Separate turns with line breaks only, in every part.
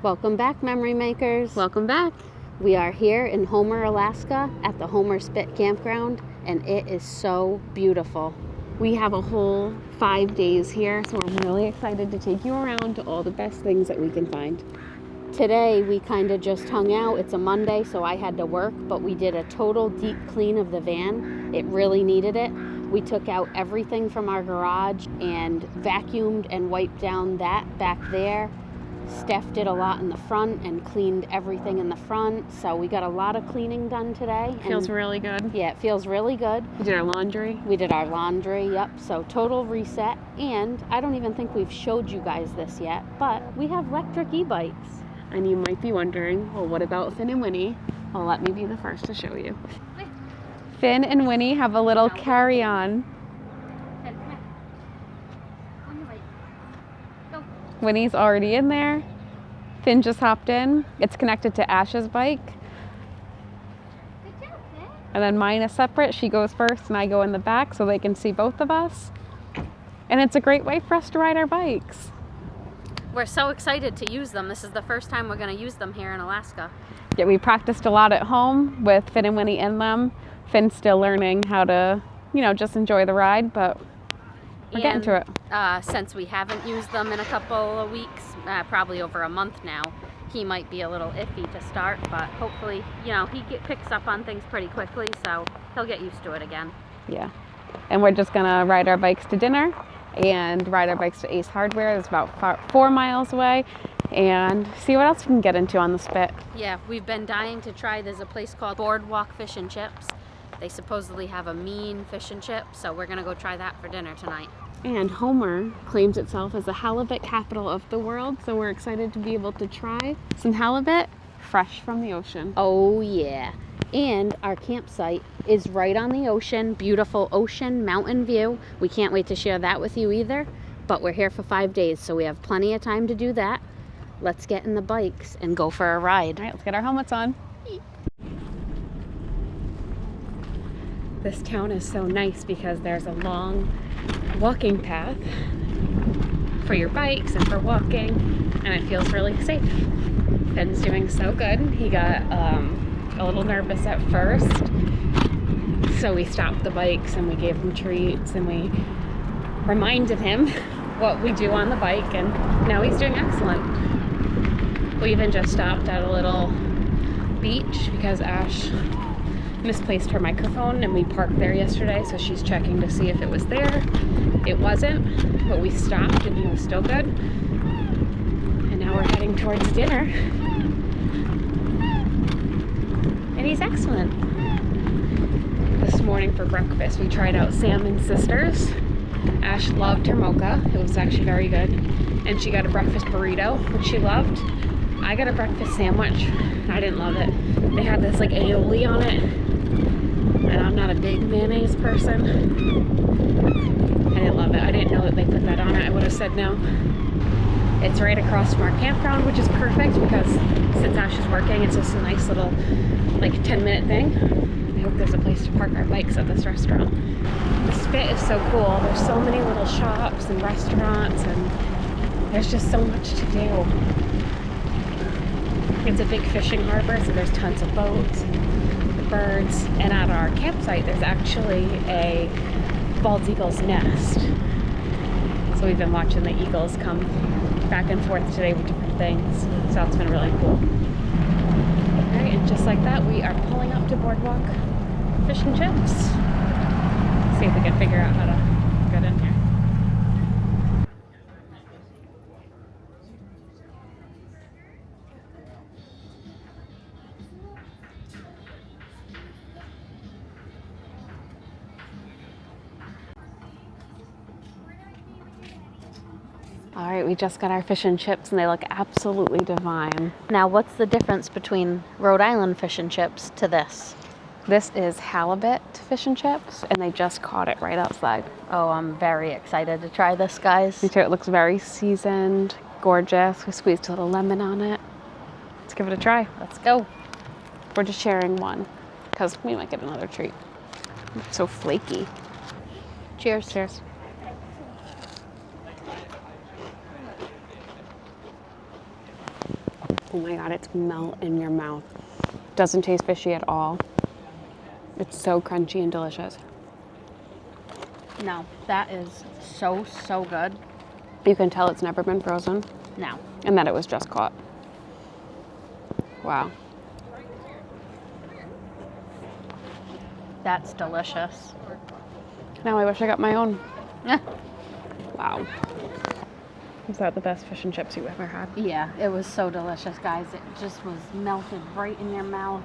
Welcome back, memory makers.
Welcome back.
We are here in Homer, Alaska at the Homer Spit Campground, and it is so beautiful.
We have a whole 5 days here, so I'm really excited to take you around to all the best things that we can find.
Today we kind of just hung out. It's a Monday, so I had to work, but we did a total deep clean of the van. It really needed it. We took out everything from our garage and vacuumed and wiped down that back there. Steph did a lot in the front and cleaned everything in the front, so we got a lot of cleaning done today.
Feels really good.
Yeah, it feels really good.
We did our laundry.
We did our laundry, yep, so total reset. And I don't even think we've showed you guys this yet, but we have electric e-bikes.
And you might be wondering, well, what about Finn and Winnie? Well, let me be the first to show you. Finn and Winnie have a little carry-on. Winnie's already in there. Finn just hopped in. It's connected to Ash's bike. And then mine is separate. She goes first and I go in the back so they can see both of us. And it's a great way for us to ride our bikes.
We're so excited to use them. This is the first time we're going to use them here in Alaska.
Yeah, we practiced a lot at home with Finn and Winnie in them. Finn's still learning how to, just enjoy the ride, but we're getting to it.
Since we haven't used them in a couple of weeks, probably over a month now, he might be a little iffy to start, but hopefully, he picks up on things pretty quickly, so he'll get used to it again.
Yeah. And we're just going to ride our bikes to dinner and ride our bikes to Ace Hardware. It's about 4 miles away, and see what else we can get into on the Spit.
Yeah, we've been dying to try. There's a place called Boardwalk Fish and Chips. They supposedly have a mean fish and chip, so we're going to go try that for dinner tonight.
And Homer claims itself as the halibut capital of the world, so we're excited to be able to try some halibut fresh from the ocean.
Oh yeah. And our campsite is right on the ocean. Beautiful ocean, mountain view. We can't wait to share that with you either, but we're here for 5 days, so we have plenty of time to do that. Let's get in the bikes and go for a ride.
All right, let's get our helmets on. This town is so nice because there's a long walking path for your bikes and for walking, and it feels really safe. Finn's doing so good. He got a little nervous at first, so we stopped the bikes and we gave him treats and we reminded him what we do on the bike, and now he's doing excellent. We even just stopped at a little beach because Ash misplaced her microphone, and we parked there yesterday, so she's checking to see if it was there. It wasn't, but we stopped and he was still good. And now we're heading towards dinner. And he's excellent. This morning for breakfast, we tried out Salmon Sisters. Ash loved her mocha. It was actually very good. And she got a breakfast burrito, which she loved. I got a breakfast sandwich. I didn't love it. They had this aioli on it, and I'm not a big mayonnaise person. I didn't love it. I didn't know that they put that on it. I would have said no. It's right across from our campground, which is perfect because since Ash is working, it's just a nice little 10-minute thing. I hope there's a place to park our bikes at this restaurant. The Spit is so cool. There's so many little shops and restaurants, and there's just so much to do. It's a big fishing harbor, so there's tons of boats and the birds. And at our campsite, there's actually a bald eagle's nest. So we've been watching the eagles come back and forth today with different things. So it's been really cool. All right, and just like that, we are pulling up to Boardwalk Fish and Chips. See if we can figure out how to get in here. All right, we just got our fish and chips and they look absolutely divine.
Now, what's the difference between Rhode Island fish and chips to this?
This is halibut fish and chips, and they just caught it right outside.
Oh, I'm very excited to try this, guys.
Me too. It looks very seasoned, gorgeous. We squeezed a little lemon on it. Let's give it a try.
Let's go.
We're just sharing one because we might get another treat. It's so flaky.
Cheers.
Cheers. Oh my God, it's melt in your mouth. Doesn't taste fishy at all. It's so crunchy and delicious.
No, that is so, so good.
You can tell it's never been frozen.
No.
And that it was just caught. Wow.
That's delicious.
Now I wish I got my own.
Yeah.
Wow. Was that the best fish and chips you ever had?
Yeah, it was so delicious, guys. It just was melted right in your mouth.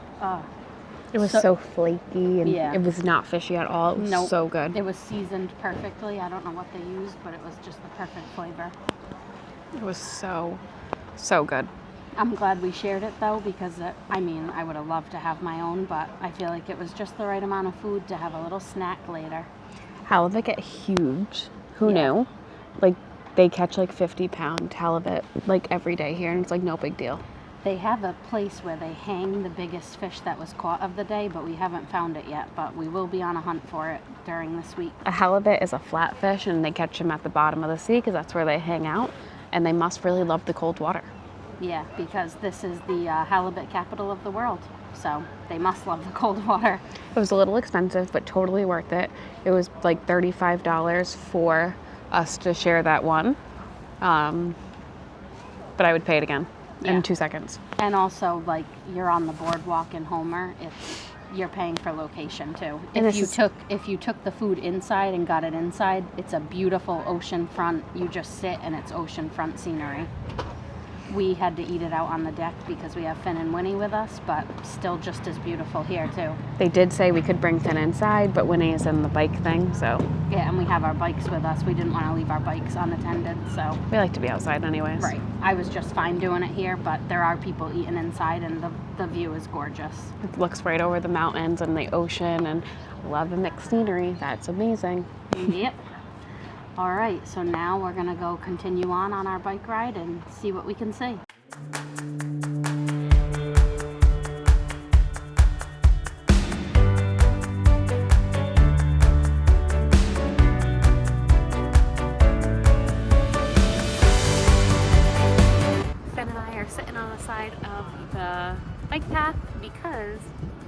It was so flaky, and
yeah.
It was not fishy at all. It was so good.
It was seasoned perfectly. I don't know what they used, but it was just the perfect flavor.
It was so, so good.
I'm glad we shared it, though, because, I would have loved to have my own, but I feel like it was just the right amount of food to have a little snack later.
Halibut get huge. Who knew? Like, they catch like 50-pound halibut like every day here, and it's like no big deal.
They have a place where they hang the biggest fish that was caught of the day, but we haven't found it yet, but we will be on a hunt for it during this week.
A halibut is a flatfish, and they catch them at the bottom of the sea because that's where they hang out, and they must really love the cold water.
Yeah, because this is the halibut capital of the world, so they must love the cold water.
It was a little expensive, but totally worth it. It was like $35 for us to share that one, but I would pay it again in 2 seconds.
And also, like, you're on the boardwalk in Homer, you're paying for location too. If you took the food inside and got it inside, it's a beautiful ocean front. You just sit and it's ocean front scenery. We had to eat it out on the deck because we have Finn and Winnie with us, but still just as beautiful here too.
They did say we could bring Finn inside, but Winnie is in the bike thing, so.
Yeah, and we have our bikes with us. We didn't want to leave our bikes unattended, so.
We like to be outside anyways.
Right. I was just fine doing it here, but there are people eating inside, and the view is gorgeous.
It looks right over the mountains and the ocean, and love the mixed scenery. That's amazing.
Yep. All right, so now we're gonna go continue on our bike ride and see what we can see.
Finn and I are sitting on the side of the bike path because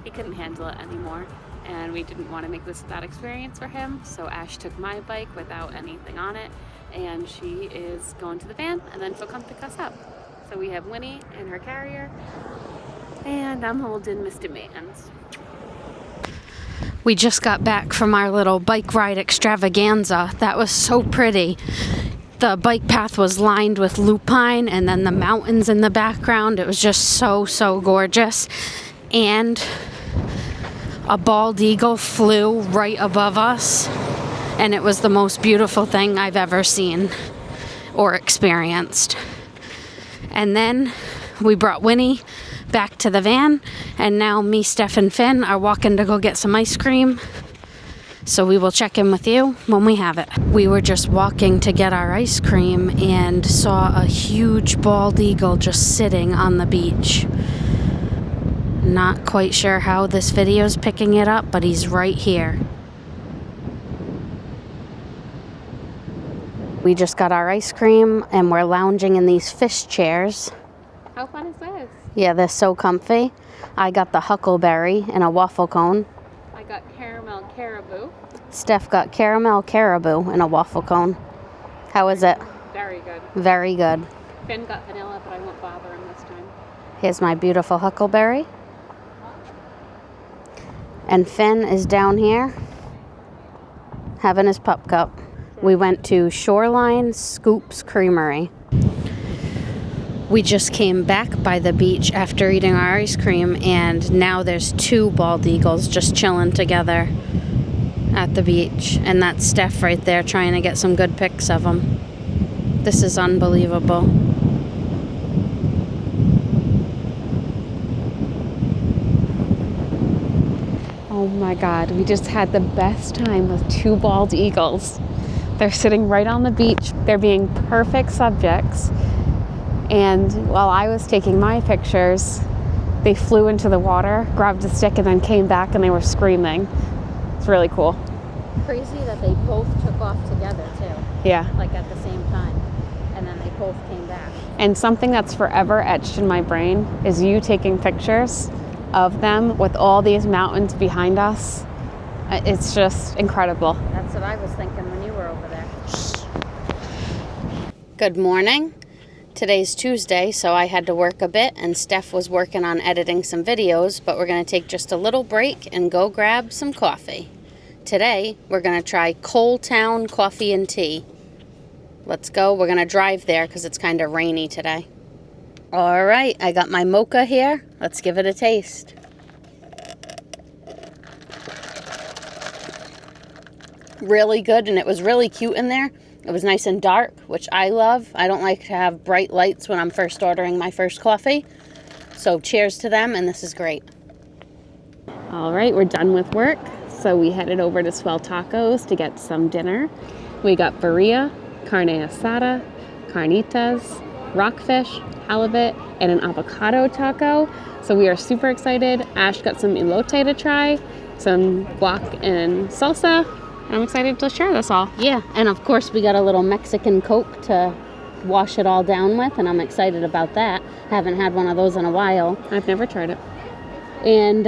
he couldn't handle it anymore. And we didn't want to make this a bad experience for him, so Ash took my bike without anything on it, and she is going to the van, and then she'll come pick us up. So we have Winnie in her carrier, and I'm holding Mr. Mans.
We just got back from our little bike ride extravaganza. That was so pretty. The bike path was lined with lupine, and then the mountains in the background. It was just so, so gorgeous. And a bald eagle flew right above us, and it was the most beautiful thing I've ever seen or experienced. And then we brought Winnie back to the van, and now me, Steph, and Finn are walking to go get some ice cream. So we will check in with you when we have it. We were just walking to get our ice cream and saw a huge bald eagle just sitting on the beach. Not quite sure how this video is picking it up, but he's right here. We just got our ice cream and we're lounging in these fish chairs.
How fun is this?
Yeah, they're so comfy. I got the huckleberry and a waffle cone.
I got caramel caribou.
Steph got caramel caribou and a waffle cone. How is it?
Very good.
Very good.
Finn got vanilla, but I won't bother him this time.
Here's my beautiful huckleberry. And Finn is down here having his pup cup. We went to Shoreline Scoops Creamery. We just came back by the beach after eating our ice cream, and now there's 2 bald eagles just chilling together at the beach. And that's Steph right there trying to get some good pics of them. This is unbelievable.
Oh my God, we just had the best time with 2 bald eagles. They're sitting right on the beach. They're being perfect subjects. And while I was taking my pictures, they flew into the water, grabbed a stick, and then came back and they were screaming. It's really cool.
Crazy that they both took off together too.
Yeah.
Like at the same time. And then they both came back.
And something that's forever etched in my brain is you taking pictures of them with all these mountains behind us. It's just incredible.
That's what I was thinking when you were over there. Good morning. Today's Tuesday, so I had to work a bit, and Steph was working on editing some videos, but we're going to take just a little break and go grab some coffee. Today, we're going to try Coal Town Coffee and Tea. Let's go. We're going to drive there because it's kind of rainy today. All right, I got my mocha here. Let's give it a taste. Really good, and it was really cute in there. It was nice and dark, which I love. I don't like to have bright lights when I'm first ordering my first coffee. So cheers to them, and this is great.
All right, we're done with work. So we headed over to Swell Tacos to get some dinner. We got birria, carne asada, carnitas, rockfish, halibut, and an avocado taco. So we are super excited. Ash got some elote to try, some guac and salsa. I'm excited to share this all.
Yeah, and of course we got a little Mexican Coke to wash it all down with, and I'm excited about that. Haven't had one of those in a while.
I've never tried it.
And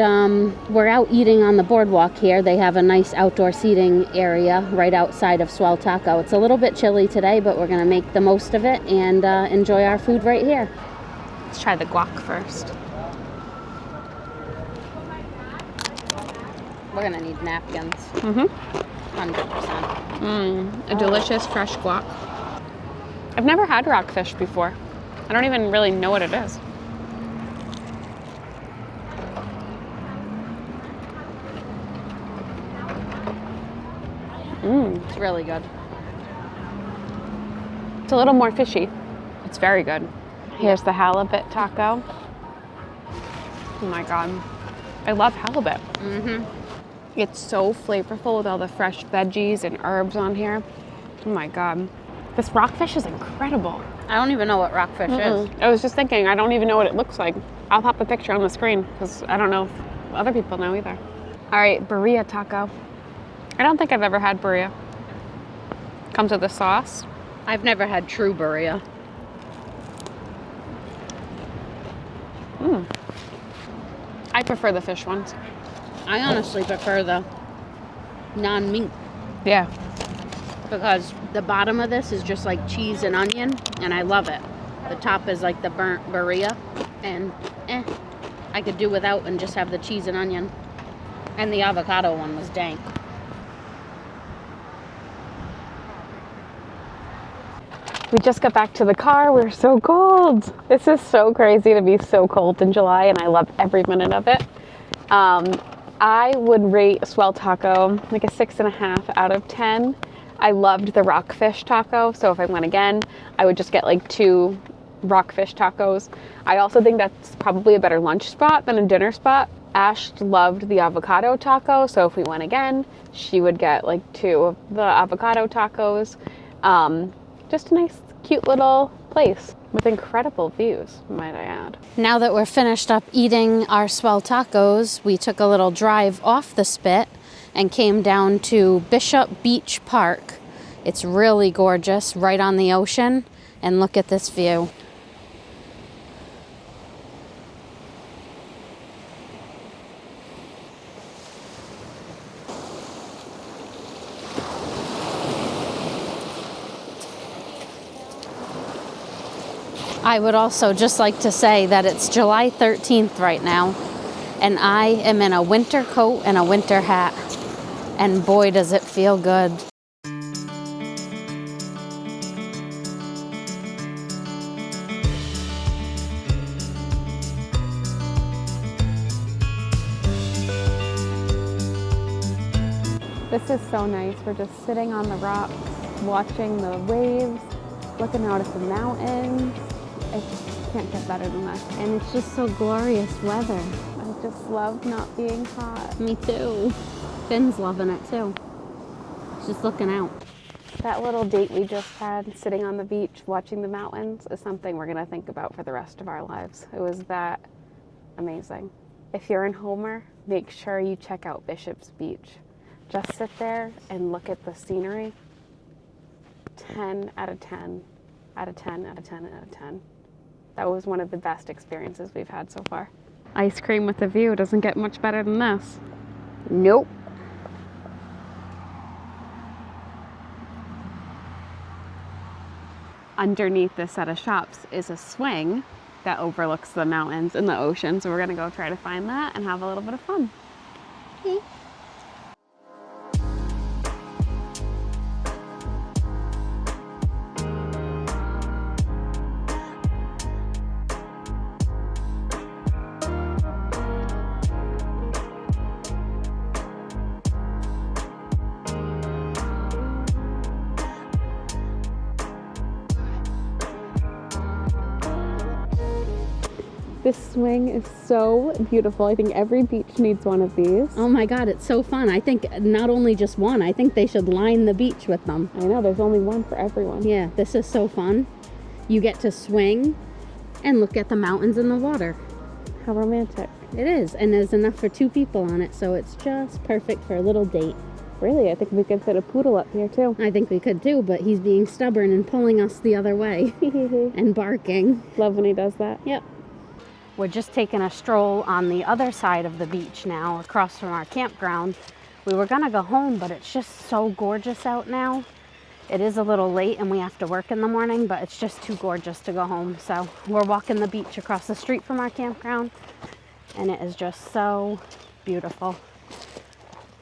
we're out eating on the boardwalk here. They have a nice outdoor seating area right outside of Swell Taco. It's a little bit chilly today, but we're gonna make the most of it and enjoy our food right here.
Let's try the guac first.
We're gonna need napkins. 100%.
A delicious fresh guac. I've never had rockfish before. I don't even really know what it is.
It's really good.
It's a little more fishy. It's very good. Here's the halibut taco. Oh my God. I love halibut. It's so flavorful with all the fresh veggies and herbs on here. Oh my God. This rockfish is incredible.
I don't even know what rockfish is.
I was just thinking, I don't even know what it looks like. I'll pop a picture on the screen because I don't know if other people know either. All right, birria taco. I don't think I've ever had birria. Comes with a sauce.
I've never had true birria.
I prefer the fish ones.
I honestly prefer the non-meat
Yeah.
because the bottom of this is just like cheese and onion, and I love it. The top is like the burnt birria, and I could do without and just have the cheese and onion. And the avocado one was dank.
We just got back to the car. We're so cold. This is so crazy to be so cold in July, and I love every minute of it. I would rate Swell Taco like a 6.5 out of 10. I loved the rockfish taco, so if I went again, I would just get like 2 rockfish tacos. I also think that's probably a better lunch spot than a dinner spot. Ash loved the avocado taco, so if we went again, she would get like 2 of the avocado tacos. Just a nice, cute little place with incredible views, might I add.
Now that we're finished up eating our Swell Tacos, we took a little drive off the spit and came down to Bishop Beach Park. It's really gorgeous, right on the ocean, and look at this view. I would also just like to say that it's July 13th right now, and I am in a winter coat and a winter hat, and boy does it feel good.
This is so nice. We're just sitting on the rocks, watching the waves, looking out at the mountains. I can't get better than this.
And it's just so glorious weather.
I just love not being hot.
Me too. Finn's loving it too. Just looking out.
That little date we just had, sitting on the beach, watching the mountains, is something we're gonna think about for the rest of our lives. It was that amazing. If you're in Homer, make sure you check out Bishop's Beach. Just sit there and look at the scenery. 10 out of 10. Out of 10, out of 10, out of 10. That was one of the best experiences we've had so far. Ice cream with a view doesn't get much better than this.
Nope.
Underneath this set of shops is a swing that overlooks the mountains and the ocean. So we're gonna go try to find that and have a little bit of fun.
Okay.
This swing is so beautiful. I think every beach needs one of these.
Oh my God, it's so fun. I think not only just one, I think they should line the beach with them.
I know, there's only one for everyone.
Yeah, this is so fun. You get to swing and look at the mountains and the water.
How romantic.
It is, and there's enough for 2 people on it, so it's just perfect for a little date.
Really, I think we could fit a poodle up here too.
I think we could too, but he's being stubborn and pulling us the other way and barking.
Love when he does that.
Yep. We're just taking a stroll on the other side of the beach now, across from our campground. We were gonna go home, but it's just so gorgeous out now. It is a little late and we have to work in the morning, but it's just too gorgeous to go home. So we're walking the beach across the street from our campground, and it is just so beautiful.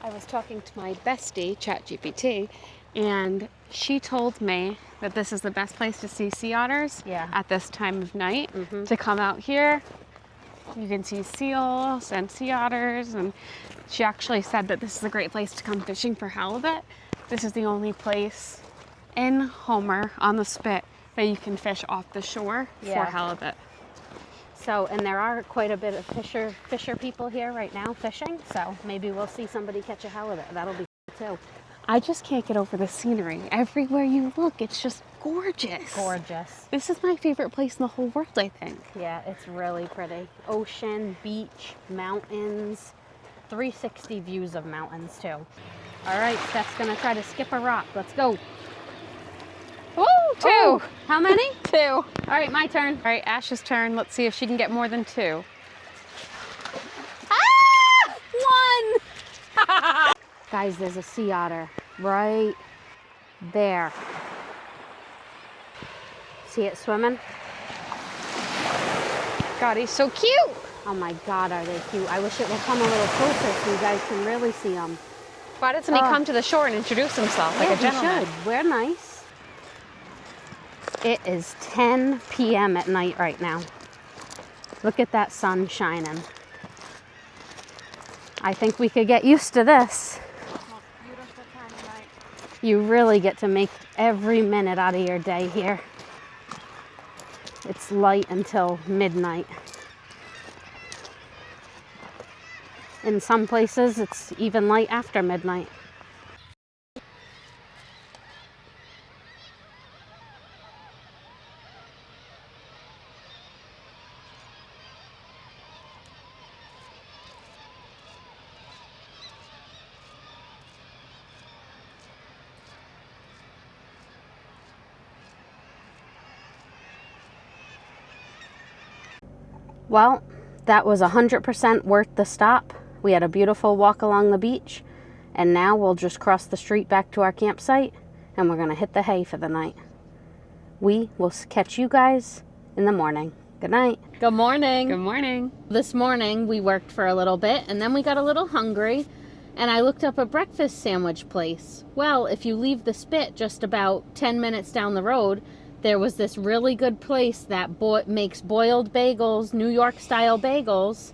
I was talking to my bestie, ChatGPT, and she told me that this is the best place to see sea otters at this time of night. To come out here, you can see seals and sea otters, and she actually said that this is a great place to come fishing for halibut. This is the only place in Homer on the Spit that you can fish off the shore for halibut.
So, and there are quite a bit of fisher people here right now fishing, so maybe we'll see somebody catch a halibut. That'll be cool too.
I just can't get over the scenery. Everywhere you look, it's just gorgeous.
Gorgeous.
This is my favorite place in the whole world, I think.
Yeah, it's really pretty. Ocean, beach, mountains, 360 views of mountains too. All right, Steph's gonna try to skip a rock. Let's go.
Woo, 2.
Oh, how many?
2.
All right, my turn.
All right, Ash's turn. Let's see if she can get more than 2.
Ah! 1! Guys, there's a sea otter right there. See it swimming?
God, he's so cute.
Oh my God, are they cute? I wish it would come a little closer so you guys can really see them.
Why doesn't he come to the shore and introduce himself like a gentleman?
He should. We're nice. It is 10 p.m. at night right now. Look at that sun shining. I think we could get used to this.
Most beautiful time of night.
You really get to make every minute out of your day here. It's light until midnight. In some places, it's even light after midnight. Well, that was 100% worth the stop. We had a beautiful walk along the beach, and now we'll just cross the street back to our campsite, and we're gonna hit the hay for the night. We will catch you guys in the morning. Good night. Good morning.
Good morning.
This morning we worked for a little bit, and then we got a little hungry, and I looked up a breakfast sandwich place. Well, if you leave the Spit just about 10 minutes down the road, there was this really good place that makes boiled bagels, New York style bagels.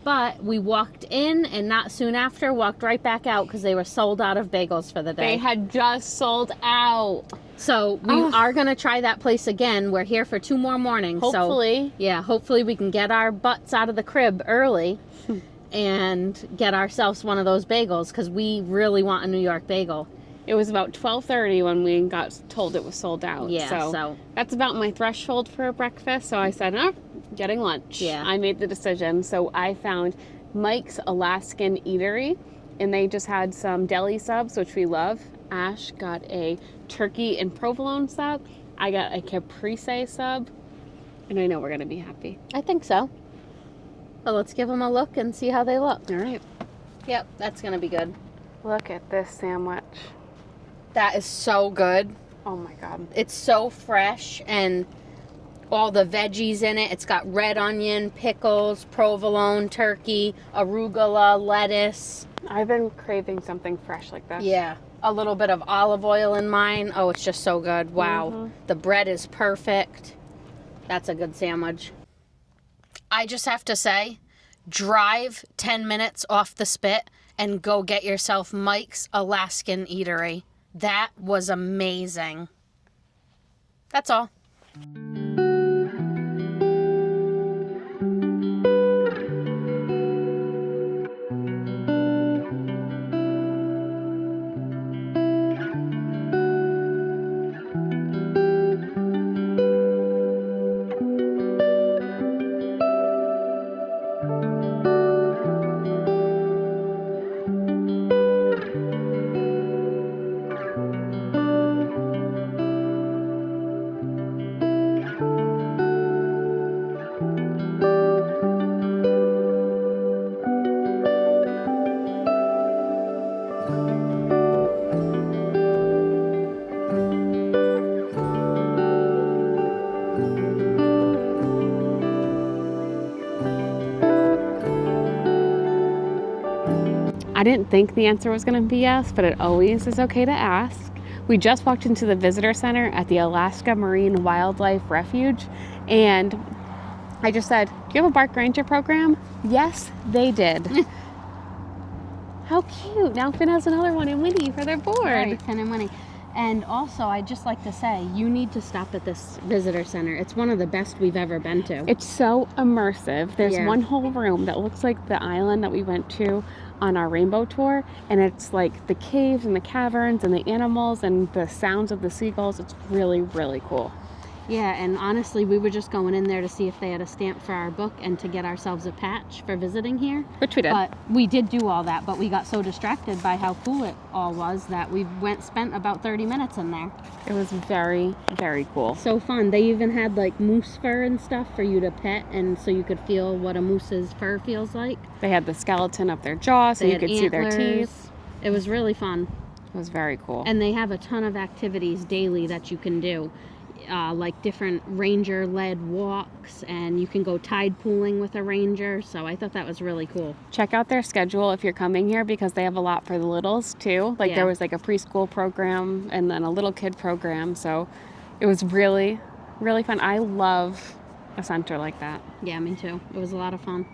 But we walked in and not soon after walked right back out because they were sold out of bagels for the day.
They had just sold out.
So we are going to try that place again. We're here for 2 more mornings.
Hopefully.
So, yeah, hopefully we can get our butts out of the crib early and get ourselves one of those bagels because we really want a New York bagel.
It was about 12:30 when we got told it was sold out.
Yeah, so
that's about my threshold for a breakfast. So I said, getting lunch.
Yeah.
I made the decision. So I found Mike's Alaskan Eatery, and they just had some deli subs, which we love. Ash got a turkey and provolone sub, I got a caprese sub, and I know we're going to be happy.
I think so. Well, let's give them a look and see how they look.
All right.
Yep, that's going to be good.
Look at this sandwich.
That is so good.
Oh my God.
It's so fresh and all the veggies in it. It's got red onion, pickles, provolone, turkey, arugula, lettuce.
I've been craving something fresh like this.
Yeah. A little bit of olive oil in mine. Oh, it's just so good. Wow.
Mhm.
The bread is perfect. That's a good sandwich. I just have to say, drive 10 minutes off the spit and go get yourself Mike's Alaskan Eatery. That was amazing. That's all.
I didn't think the answer was going to be yes, but it always is okay to ask. We just walked into the visitor center at the Alaska Marine Wildlife Refuge, and I just said, "Do you have a Bark Ranger program?" Yes, they did. How cute. Now Finn has another one and Winnie for their board.
Right, Finn and Winnie. And also, I'd just like to say, you need to stop at this visitor center. It's one of the best we've ever been to.
It's so immersive. There's
Yeah.
one whole room that looks like the island that we went to on our rainbow tour, and it's like the caves and the caverns and the animals and the sounds of the seagulls. It's really, really cool.
Yeah, and honestly, we were just going in there to see if they had a stamp for our book and to get ourselves a patch for visiting here.
Which we did.
But we did do all that, but we got so distracted by how cool it all was that we spent about 30 minutes in there.
It was very, very cool.
So fun. They even had like moose fur and stuff for you to pet, and so you could feel what a moose's fur feels like.
They had the skeleton of their jaw so
They
you
had
could see their
antlers.
teeth.
It was really fun.
It was very cool.
And they have a ton of activities daily that you can do. Like different ranger-led walks, and you can go tide pooling with a ranger, so I thought that was really cool.
Check out their schedule if you're coming here, because they have a lot for the littles too. Like
Yeah.
there was like a preschool program and then a little kid program, so it was really, really fun. I love a center like that.
Yeah, me too. It was a lot of fun.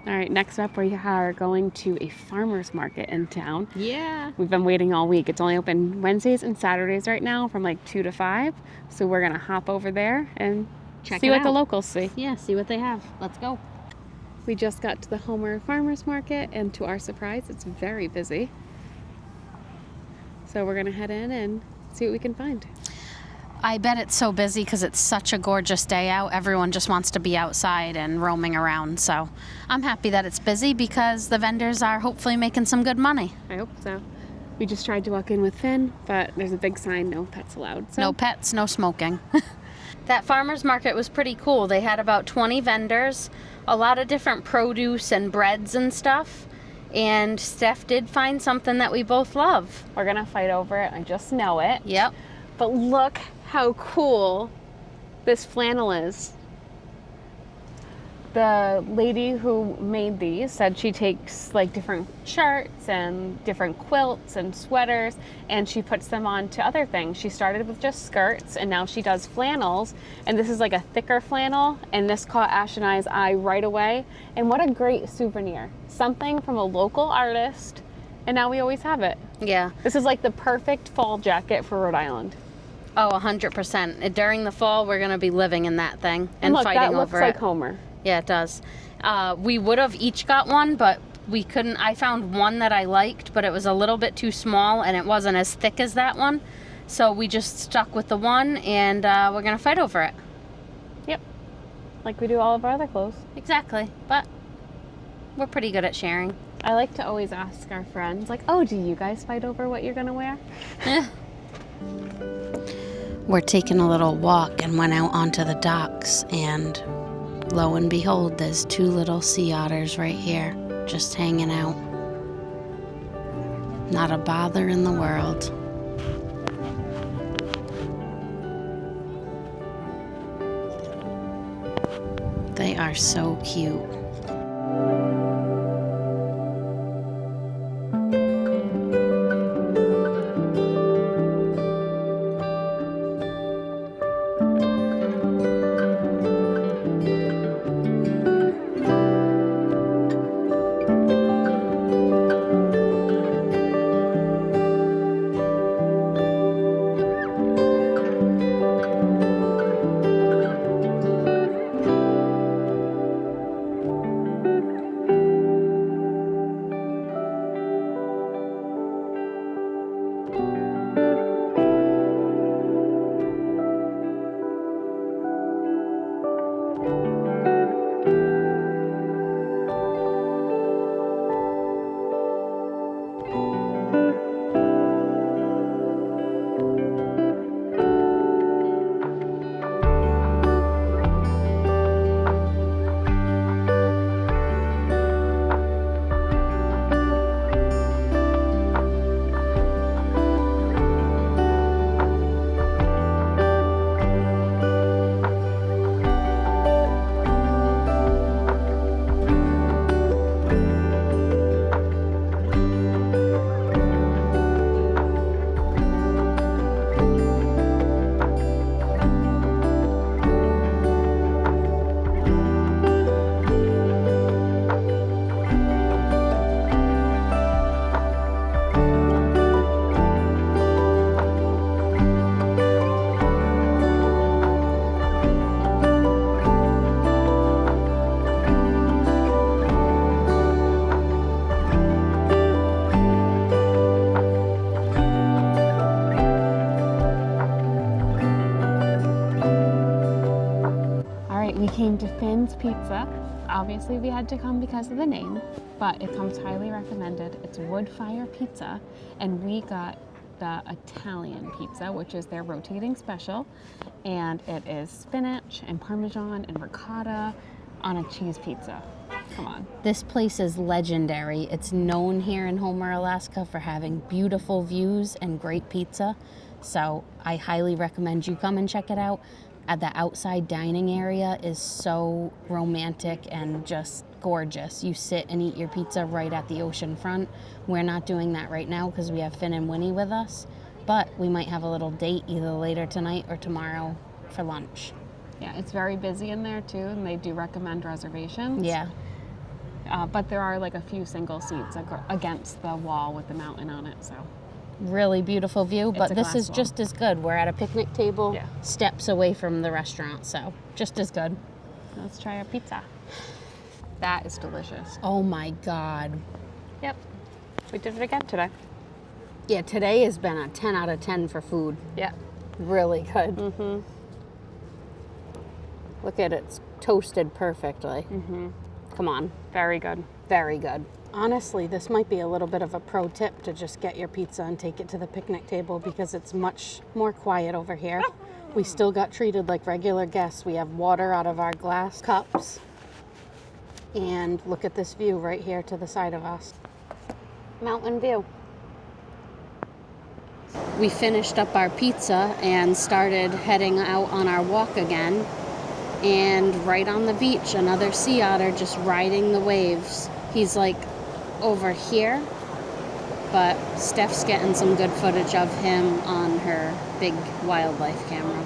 All right, next up we are going to a farmer's market in town.
Yeah.
We've been waiting all week. It's only open Wednesdays and Saturdays right now from like 2 to 5. So we're going to hop over there and
Check
see
it
what the
out.
locals see.
Yeah, see what they have. Let's go.
We just got to the Homer Farmer's Market, and to our surprise, it's very busy. So we're going to head in and see what we can find.
I bet it's so busy because it's such a gorgeous day out. Everyone just wants to be outside and roaming around. So I'm happy that it's busy because the vendors are hopefully making some good money.
I hope so. We just tried to walk in with Finn, but there's a big sign, no pets allowed. So
No pets, no smoking. That farmer's market was pretty cool. They had about 20 vendors, a lot of different produce and breads and stuff. And Steph did find something that we both love.
we're going to fight over it. I just know it.
Yep.
But look how cool this flannel is. The lady who made these said she takes like different shirts and different quilts and sweaters, and she puts them on to other things. She started with just skirts, and now she does flannels, and this is like a thicker flannel, and this caught Ash and I's eye right away. And what a great souvenir. Something from a local artist, and now we always have it.
Yeah.
This is like the perfect fall jacket for Rhode Island.
Oh, 100%. During the fall, we're going to be living in that thing and
look,
fighting
that looks
over
like
it.
Homer.
Yeah, it does. We would have each got one, but we couldn't. I found one that I liked, but it was a little bit too small, and it wasn't as thick as that one. So we just stuck with the one, and we're going to fight over it.
Yep. Like we do all of our other clothes.
Exactly. But we're pretty good at sharing.
I like to always ask our friends, like, oh, do you guys fight over what you're going to wear?
We're taking a little walk and went out onto the docks, and lo and behold, there's 2 little sea otters right here, just hanging out. Not a bother in the world. They are so cute.
We came to Finn's Pizza. Obviously we had to come because of the name, but it comes highly recommended. It's wood fire pizza, and we got the Italian pizza, which is their rotating special, and it is spinach and Parmesan and ricotta on a cheese pizza. Come on.
This place is legendary. It's known here in Homer, Alaska for having beautiful views and great pizza, so I highly recommend you come and check it out. The outside dining area is so romantic and just gorgeous. You sit and eat your pizza right at the ocean front. We're not doing that right now because we have Finn and Winnie with us, but we might have a little date either later tonight or tomorrow for lunch.
Yeah, it's very busy in there too, and they do recommend reservations.
Yeah.
But there are like a few single seats against the wall with the mountain on it, so.
Really beautiful view, but this is
wall.
just as good. We're at a picnic table,
Yeah.
steps away from the restaurant, so just as good.
Let's try our pizza. That is delicious.
Oh my God.
Yep. We did it again today.
Yeah, today has been a 10 out of 10 for food.
Yeah.
Really good.
Mm-hmm.
Look at it, it's toasted perfectly.
Mm-hmm.
Come on.
Very good.
Very good. Honestly, this might be a little bit of a pro tip to just get your pizza and take it to the picnic table because it's much more quiet over here. We still got treated like regular guests. We have water out of our glass cups. And look at this view right here to the side of us. Mountain view. We finished up our pizza and started heading out on our walk again. And right on the beach, another sea otter just riding the waves. He's like over here, but Steph's getting some good footage of him on her big wildlife camera.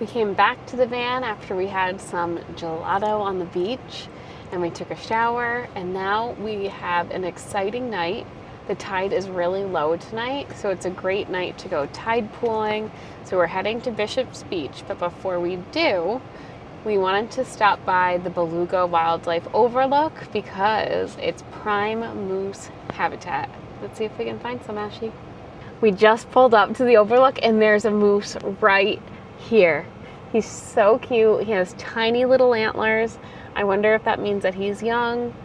We came back to the van after we had some gelato on the beach, and we took a shower, and now we have an exciting night. The tide is really low tonight, so it's a great night to go tide pooling. So we're heading to Bishop's Beach, but before we do, we wanted to stop by the Beluga Wildlife Overlook because it's prime moose habitat. Let's see if we can find some, Ashley. We just pulled up to the overlook and there's a moose right here. He's so cute. He has tiny little antlers. I wonder if that means that he's young.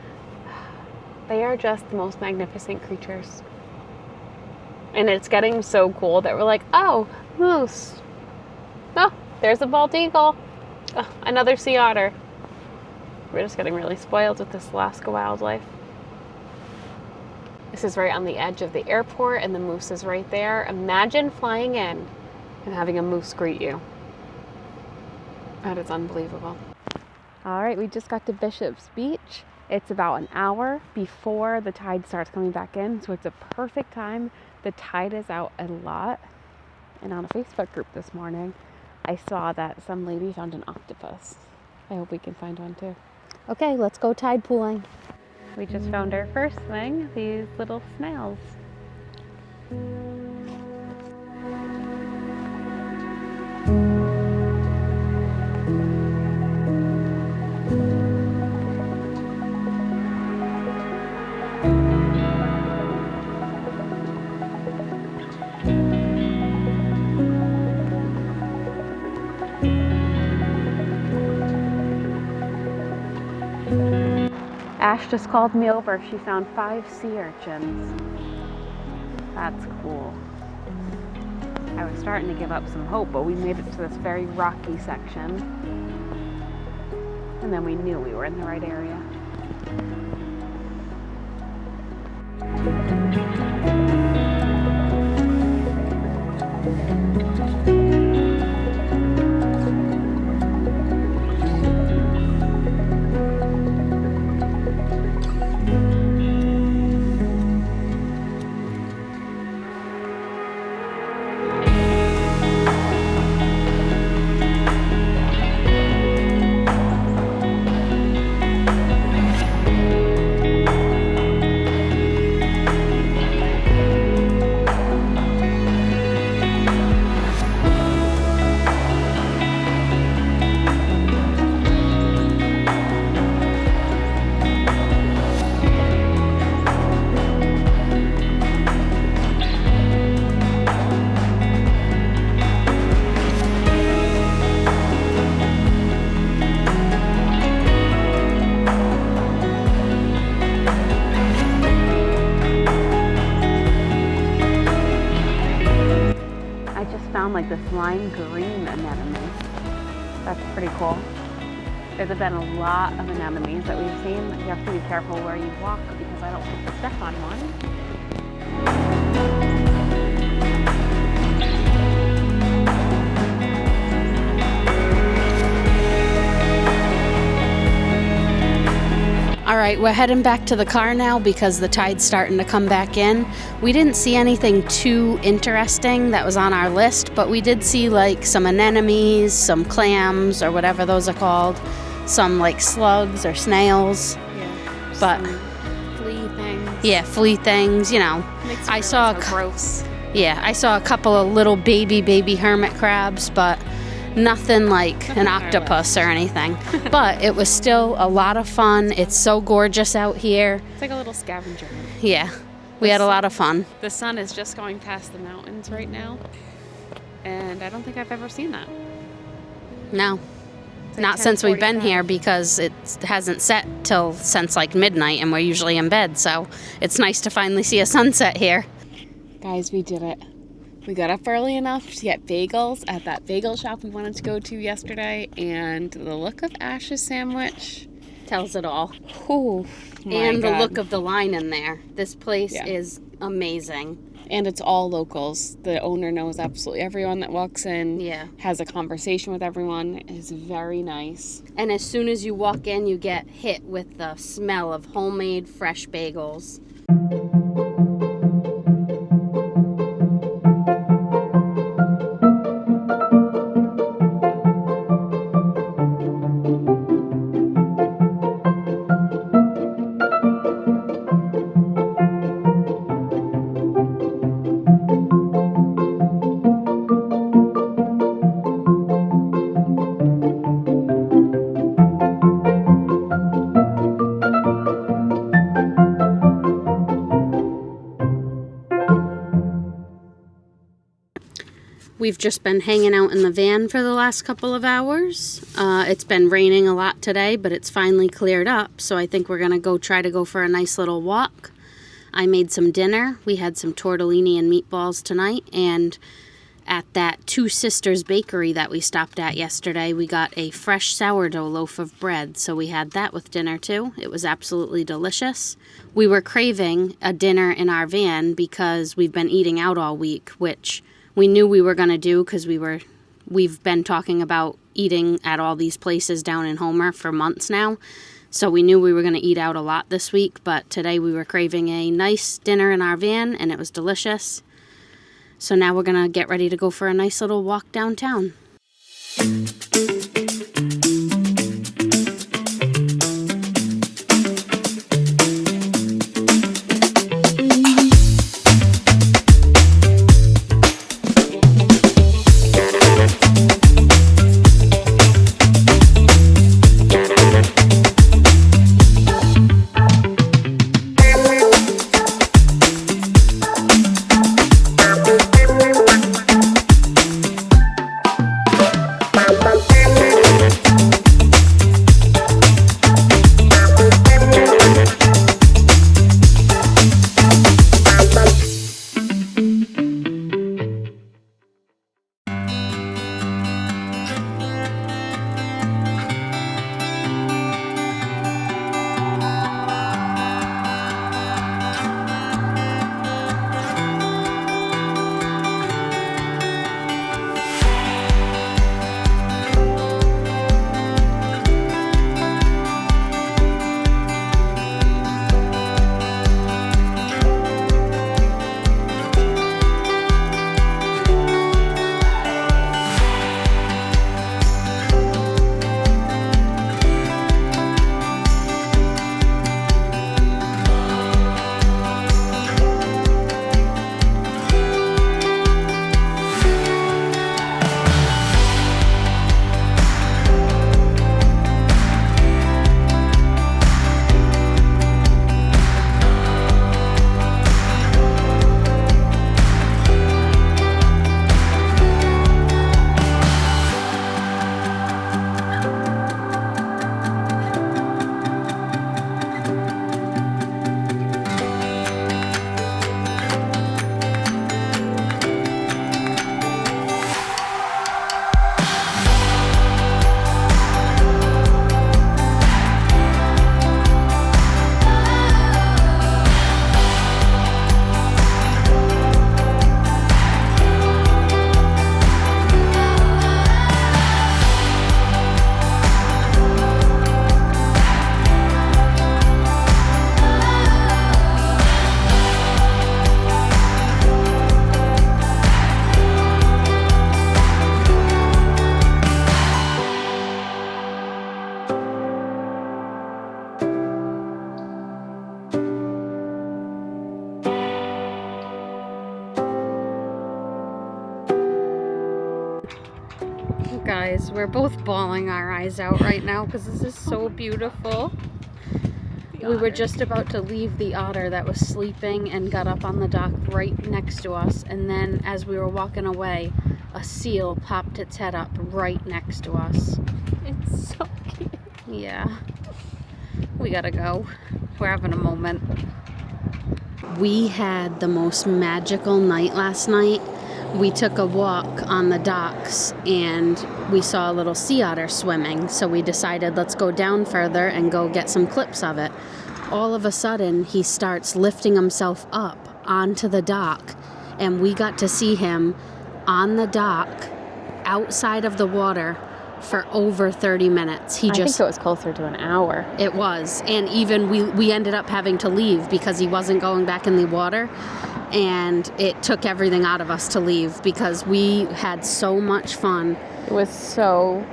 They are just the most magnificent creatures. And it's getting so cool that we're like, oh, moose. Oh, there's a bald eagle. Oh, another sea otter. We're just getting really spoiled with this Alaska wildlife. This is right on the edge of the airport, and the moose is right there. Imagine flying in and having a moose greet you. That is unbelievable. All right, we just got to Bishop's Beach. It's about an hour before the tide starts coming back in, so it's a perfect time. The tide is out a lot. And on a Facebook group this morning, I saw that some lady found an octopus. I hope we can find one too.
Okay, let's go tide pooling.
We just found our first thing, these little snails. Ash just called me over. She found 5 sea urchins. That's cool. I was starting to give up some hope, but we made it to this very rocky section. And then we knew we were in the right area. Like this lime green anemone. That's pretty cool. There's been a lot of anemones that we've seen. You have to be careful where you walk because I don't want to step on one.
All right, we're heading back to the car now because the tide's starting to come back in. We didn't see anything too interesting that was on our list, but we did see like some anemones, some clams or whatever those are called, some like slugs or snails.
Yeah.
But
flea things.
Yeah, flea things, you know. I saw
gross.
Yeah, I saw a couple of little baby hermit crabs, but nothing like an octopus or anything. But it was still a lot of fun. It's so gorgeous out here.
It's like a little scavenger.
Yeah, we had a lot of fun.
The sun is just going past the mountains right now, and I don't think I've ever seen that.
No,
like
not since we've been
10:45.
here because it hasn't set till since like midnight and we're usually in bed. So it's nice to finally see a sunset here.
Guys, we did it. We got up early enough to get bagels at that bagel shop we wanted to go to yesterday, and the look of Ash's sandwich
Tells it all.
Oh,
And the look of the line in there. This place
Yeah.
is amazing.
And it's all locals. The owner knows absolutely everyone that walks in.
Yeah.
Has a conversation with everyone. It's very nice.
And as soon as you walk in, you get hit with the smell of homemade fresh bagels. We've just been hanging out in the van for the last couple of hours. It's been raining a lot today, but it's finally cleared up. So I think we're going to try to go for a nice little walk. I made some dinner. We had some tortellini and meatballs tonight, and at that Two Sisters bakery that we stopped at yesterday, we got a fresh sourdough loaf of bread, so we had that with dinner too. It was absolutely delicious. We were craving a dinner in our van because we've been eating out all week, which we knew we were going to do because we've been talking about eating at all these places down in Homer for months now. So we knew we were going to eat out a lot this week, but today we were craving a nice dinner in our van, and it was delicious. So now we're going to get ready to go for a nice little walk downtown. Guys, we're both bawling our eyes out right now because this is so beautiful. We were just about to leave the otter that was sleeping and got up on the dock right next to us, and then as we were walking away, a seal popped its head up right next to us.
It's so cute.
Yeah. We gotta go. We're having a moment. We had the most magical night last night. We took a walk on the docks and we saw a little sea otter swimming, so we decided let's go down further and go get some clips of it. All of a sudden, he starts lifting himself up onto the dock, and we got to see him on the dock outside of the water for over 30 minutes.
I think it was closer to an hour.
It was, and even we ended up having to leave because he wasn't going back in the water. And it took everything out of us to leave because we had so much fun.
It was so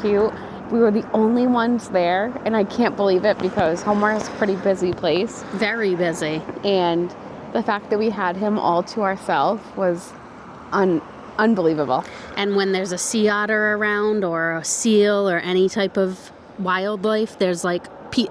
cute. We were the only ones there, and I can't believe it because Homer is a pretty busy place.
Very busy.
And the fact that we had him all to ourselves was unbelievable.
And when there's a sea otter around or a seal or any type of wildlife, there's like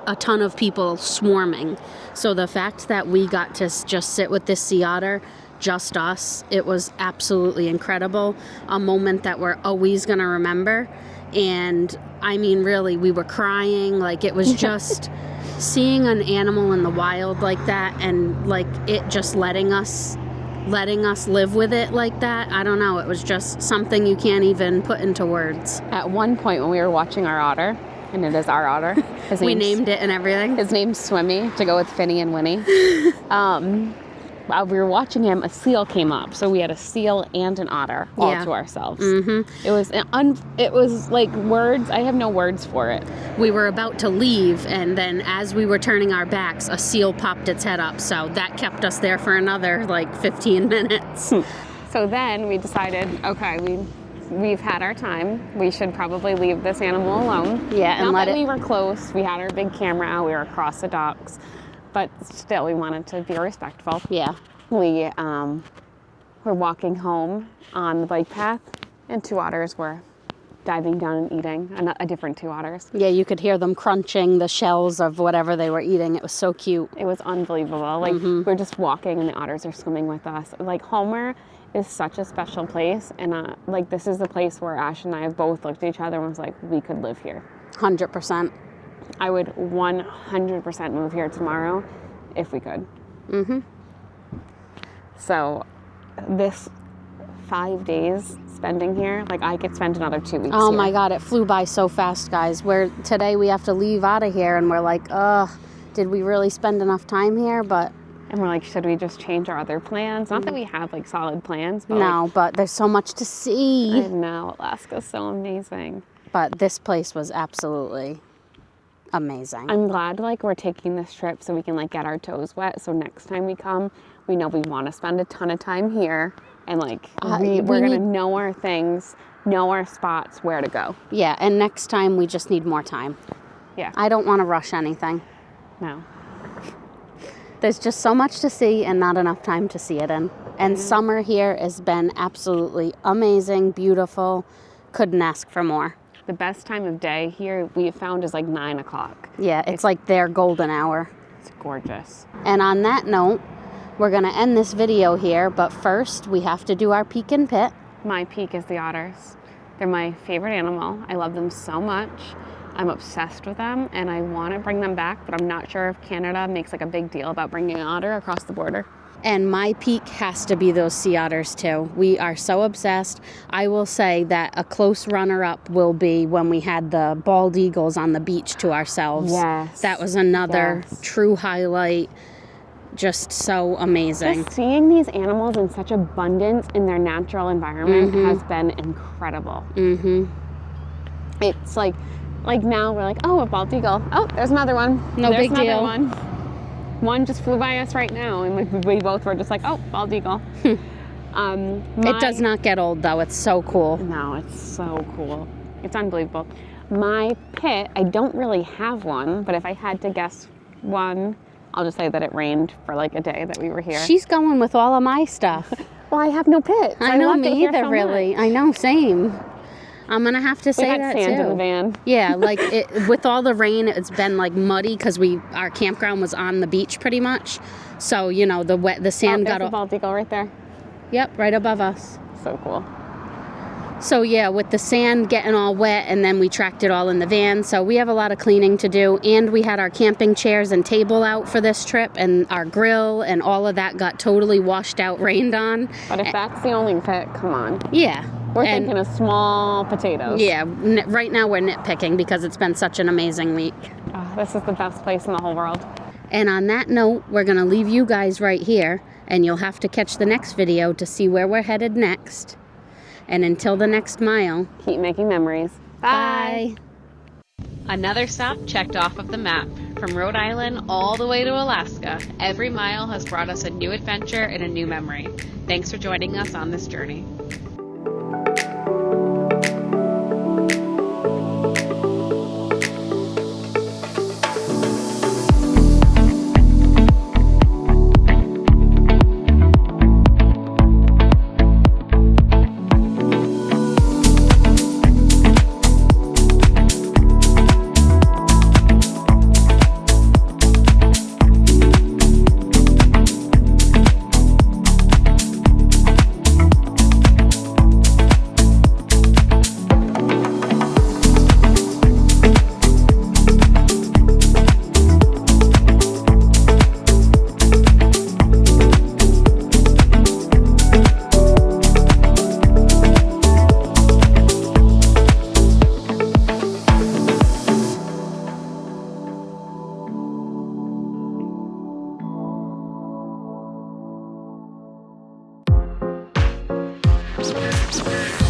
a ton of people swarming. So the fact that we got to just sit with this sea otter just us. It was absolutely incredible. A moment that we're always going to remember. And I mean, really, we were crying. Like, it was just seeing an animal in the wild like that, and like it just letting us live with it like that. I don't know. It was just something you can't even put into words.
At one point when we were watching our otter, and it is our otter.
We named it and everything.
His name's Swimmy, to go with Finny and Winnie. While we were watching him, a seal came up. So we had a seal and an otter all to ourselves. Mm-hmm. It was like words. I have no words for it.
We were about to leave, and then as we were turning our backs, a seal popped its head up. So that kept us there for another like 15 minutes.
So then we decided, okay, we've had our time. We should probably leave this animal alone.
Yeah, and
we were close. We had our big camera out. We were across the docks. But still, we wanted to be respectful.
Yeah.
We were walking home on the bike path, and 2 otters were diving down and eating, a different 2 otters.
Yeah, you could hear them crunching the shells of whatever they were eating. It was so cute.
It was unbelievable. Like, we're just walking, and the otters are swimming with us. Like, Homer is such a special place, and like, this is the place where Ash and I have both looked at each other and was like, we could live here.
100%.
I would 100% move here tomorrow if we could.
Mm-hmm.
So this 5 days spending here, like, I could spend another 2 weeks
Oh
here.
my God, it flew by so fast, guys. Today we have to leave out of here, and we're like, did we really spend enough time here?
And we're like, should we just change our other plans? Not that we have like solid plans, but
no, but there's so much to see.
I know, Alaska's so amazing.
But this place was absolutely amazing.
I'm glad like we're taking this trip so we can like get our toes wet. So next time we come, we know we want to spend a ton of time here, and like we're gonna know our things, know our spots, where to go.
Yeah, and next time we just need more time.
Yeah.
I don't want to rush anything.
No.
There's just so much to see and not enough time to see it in. And summer here has been absolutely amazing, beautiful. Couldn't ask for more.
The best time of day here we found is like 9 o'clock.
Yeah, it's like their golden hour.
It's gorgeous.
And on that note, we're going to end this video here, but first we have to do our peek and pit.
My peak is the otters. They're my favorite animal. I love them so much. I'm obsessed with them, and I want to bring them back, but I'm not sure if Canada makes like a big deal about bringing an otter across the border.
And my peak has to be those sea otters too. We are so obsessed. I will say that a close runner-up will be when we had the bald eagles on the beach to ourselves.
Yes.
That was another true highlight. Just so amazing.
Just seeing these animals in such abundance in their natural environment has been incredible. Mm-hmm. It's like now we're like, oh, a bald eagle. Oh, there's another one.
No big deal.
One just flew by us right now, and we both were just like, oh, bald eagle.
It does not get old, though. It's so cool.
No, it's so cool. It's unbelievable. My pit, I don't really have one, but if I had to guess one, I'll just say that it rained for like a day that we were here.
She's going with all of my stuff.
Well, I have no pit.
I know, me either, really. I know, same. I'm going to have to say that, too.
We had sand in the van.
Yeah, like, with all the rain, it's been, like, muddy because our campground was on the beach pretty much. So, you know, the sand got...
There's a bald eagle right there.
Yep, right above us.
So cool.
So, yeah, with the sand getting all wet, and then we tracked it all in the van. So we have a lot of cleaning to do. And we had our camping chairs and table out for this trip, and our grill, and all of that got totally washed out, rained on.
But if that's the only pit, come on.
Yeah.
We're thinking of small potatoes.
Yeah, right now we're nitpicking because it's been such an amazing week.
Oh, this is the best place in the whole world.
And on that note, we're going to leave you guys right here, and you'll have to catch the next video to see where we're headed next. And until the next mile,
keep making memories. Bye.
Another stop checked off of the map. From Rhode Island all the way to Alaska, every mile has brought us a new adventure and a new memory. Thanks for joining us on this journey.
Bye.